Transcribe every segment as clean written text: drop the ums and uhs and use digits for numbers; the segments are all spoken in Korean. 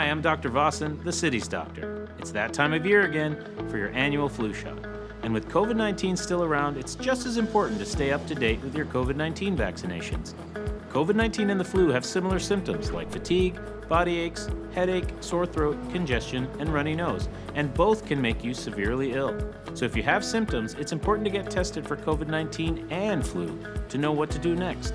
Hi, I'm Dr. Vossen, the city's doctor. It's that time of year again for your annual flu shot. And with COVID 19 still around, it's just as important to stay up to date with your COVID 19 vaccinations. COVID 19 and the flu have similar symptoms like fatigue, body aches, headache, sore throat, congestion, and runny nose, and both can make you severely ill. So if you have symptoms, it's important to get tested for COVID 19 and flu to know what to do next.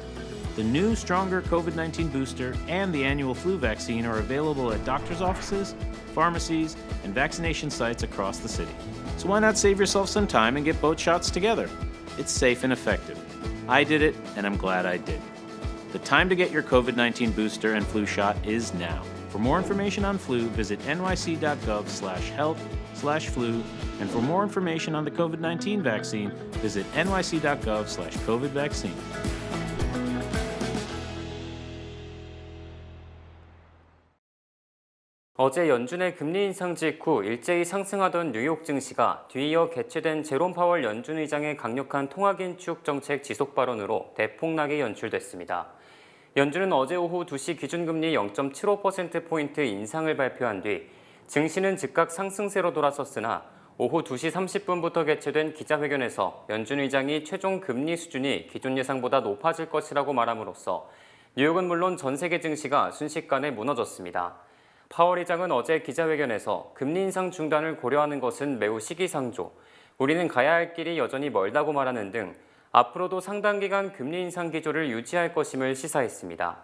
The new, stronger COVID 19 booster and the annual flu vaccine are available at doctors' offices, pharmacies, and vaccination sites across the city. So why not save yourself some time and get both shots together? It's safe and effective. I did it, and I'm glad I did. The time to get your COVID 19 booster and flu shot is now. For more information on flu, visit nyc.gov/health/flu. And for more information on the COVID 19 vaccine, visit nyc.gov/COVID-vaccine. 어제 연준의 금리 인상 직후 일제히 상승하던 뉴욕 증시가 뒤이어 개최된 제롬 파월 연준 의장의 강력한 통화 긴축 정책 지속 발언으로 대폭락이 연출됐습니다. 연준은 어제 오후 2시 기준금리 0.75%포인트 인상을 발표한 뒤 증시는 즉각 상승세로 돌아섰으나 오후 2시 30분부터 개최된 기자회견에서 연준 의장이 최종 금리 수준이 기존 예상보다 높아질 것이라고 말함으로써 뉴욕은 물론 전 세계 증시가 순식간에 무너졌습니다. 파월 의장은 어제 기자회견에서 금리 인상 중단을 고려하는 것은 매우 시기상조, 우리는 가야 할 길이 여전히 멀다고 말하는 등 앞으로도 상당 기간 금리 인상 기조를 유지할 것임을 시사했습니다.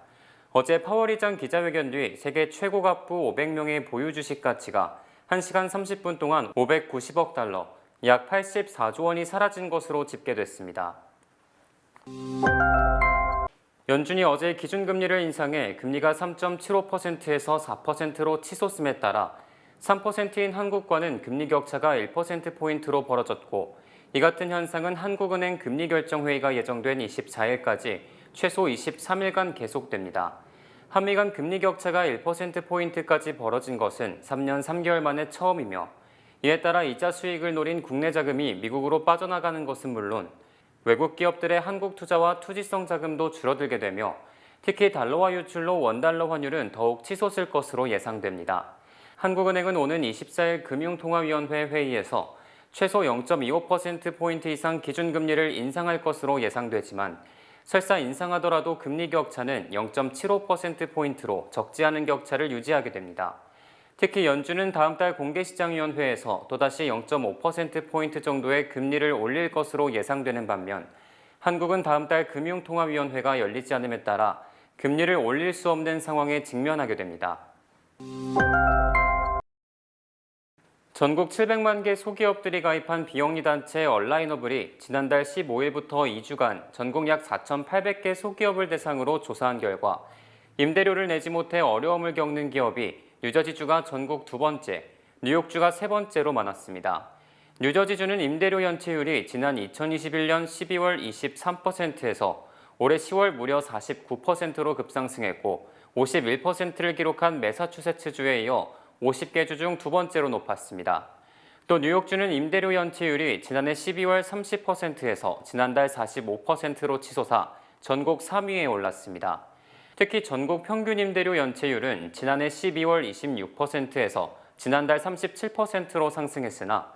어제 파월 의장 기자회견 뒤 세계 최고 갑부 500명의 보유 주식 가치가 1시간 30분 동안 590억 달러, 약 84조 원이 사라진 것으로 집계됐습니다. 연준이 어제 기준금리를 인상해 금리가 3.75%에서 4%로 치솟음에 따라 3%인 한국과는 금리 격차가 1%포인트로 벌어졌고 이 같은 현상은 한국은행 금리결정회의가 예정된 24일까지 최소 23일간 계속됩니다. 한미 간 금리 격차가 1%포인트까지 벌어진 것은 3년 3개월 만에 처음이며 이에 따라 이자 수익을 노린 국내 자금이 미국으로 빠져나가는 것은 물론 외국 기업들의 한국 투자와 투지성 자금도 줄어들게 되며 특히 달러화 유출로 원달러 환율은 더욱 치솟을 것으로 예상됩니다. 한국은행은 오는 24일 금융통화위원회 회의에서 최소 0.25%포인트 이상 기준금리를 인상할 것으로 예상되지만 설사 인상하더라도 금리 격차는 0.75%포인트로 적지 않은 격차를 유지하게 됩니다. 특히 연준은 다음 달 공개시장위원회에서 또다시 0.5%포인트 정도의 금리를 올릴 것으로 예상되는 반면 한국은 다음 달 금융통화위원회가 열리지 않음에 따라 금리를 올릴 수 없는 상황에 직면하게 됩니다. 전국 700만 개 소기업들이 가입한 비영리 단체 얼라인어블이 지난달 15일부터 2주간 전국 약 4,800개 소기업을 대상으로 조사한 결과 임대료를 내지 못해 어려움을 겪는 기업이 뉴저지주가 전국 2번째, 뉴욕주가 3번째로 많았습니다. 뉴저지주는 임대료 연체율이 지난 2021년 12월 23%에서 올해 10월 무려 49%로 급상승했고 51%를 기록한 매사추세츠주에 이어 50개 주 중 2번째로 높았습니다. 또 뉴욕주는 임대료 연체율이 지난해 12월 30%에서 지난달 45%로 치솟아 전국 3위에 올랐습니다. 특히 전국 평균 임대료 연체율은 지난해 12월 26%에서 지난달 37%로 상승했으나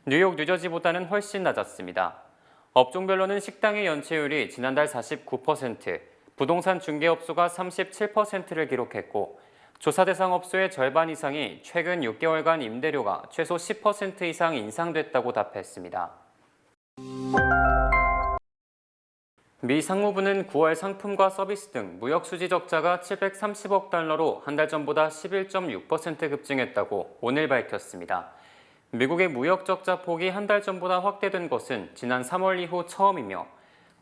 뉴욕, 뉴저지보다는 훨씬 낮았습니다. 업종별로는 식당의 연체율이 지난달 49%, 부동산 중개업소가 37%를 기록했고 조사 대상 업소의 절반 이상이 최근 6개월간 임대료가 최소 10% 이상 인상됐다고 답했습니다. 미 상무부는 9월 상품과 서비스 등 무역 수지 적자가 730억 달러로 한 달 전보다 11.6% 급증했다고 오늘 밝혔습니다. 미국의 무역 적자 폭이 한 달 전보다 확대된 것은 지난 3월 이후 처음이며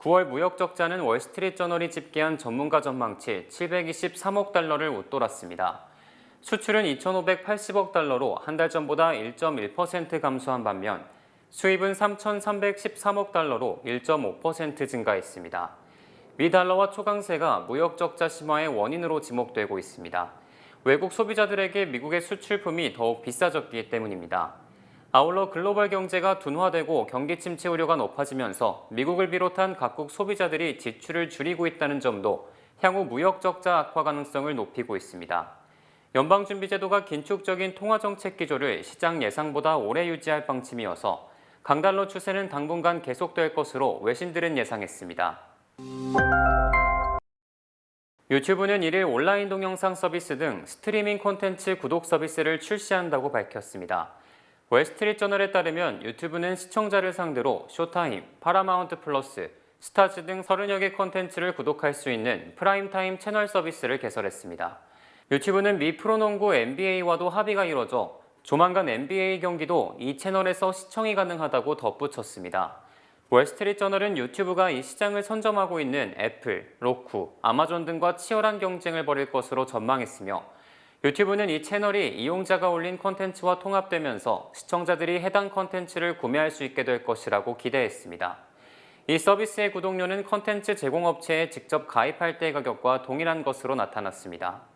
9월 무역 적자는 월스트리트저널이 집계한 전문가 전망치 723억 달러를 웃돌았습니다. 수출은 2,580억 달러로 한 달 전보다 1.1% 감소한 반면 수입은 3,313억 달러로 1.5% 증가했습니다. 미 달러와 초강세가 무역 적자 심화의 원인으로 지목되고 있습니다. 외국 소비자들에게 미국의 수출품이 더욱 비싸졌기 때문입니다. 아울러 글로벌 경제가 둔화되고 경기 침체 우려가 높아지면서 미국을 비롯한 각국 소비자들이 지출을 줄이고 있다는 점도 향후 무역 적자 악화 가능성을 높이고 있습니다. 연방준비제도가 긴축적인 통화정책 기조를 시장 예상보다 오래 유지할 방침이어서 강달러 추세는 당분간 계속될 것으로 외신들은 예상했습니다. 유튜브는 1일 온라인 동영상 서비스 등 스트리밍 콘텐츠 구독 서비스를 출시한다고 밝혔습니다. 월스트리트저널에 따르면 유튜브는 시청자를 상대로 쇼타임, 파라마운트 플러스, 스타즈 등 30여 개 콘텐츠를 구독할 수 있는 프라임타임 채널 서비스를 개설했습니다. 유튜브는 미 프로농구 NBA와도 합의가 이뤄져 조만간 NBA 경기도 이 채널에서 시청이 가능하다고 덧붙였습니다. 월스트리트저널은 유튜브가 이 시장을 선점하고 있는 애플, 로쿠, 아마존 등과 치열한 경쟁을 벌일 것으로 전망했으며 유튜브는 이 채널이 이용자가 올린 콘텐츠와 통합되면서 시청자들이 해당 콘텐츠를 구매할 수 있게 될 것이라고 기대했습니다. 이 서비스의 구독료는 콘텐츠 제공업체에 직접 가입할 때의 가격과 동일한 것으로 나타났습니다.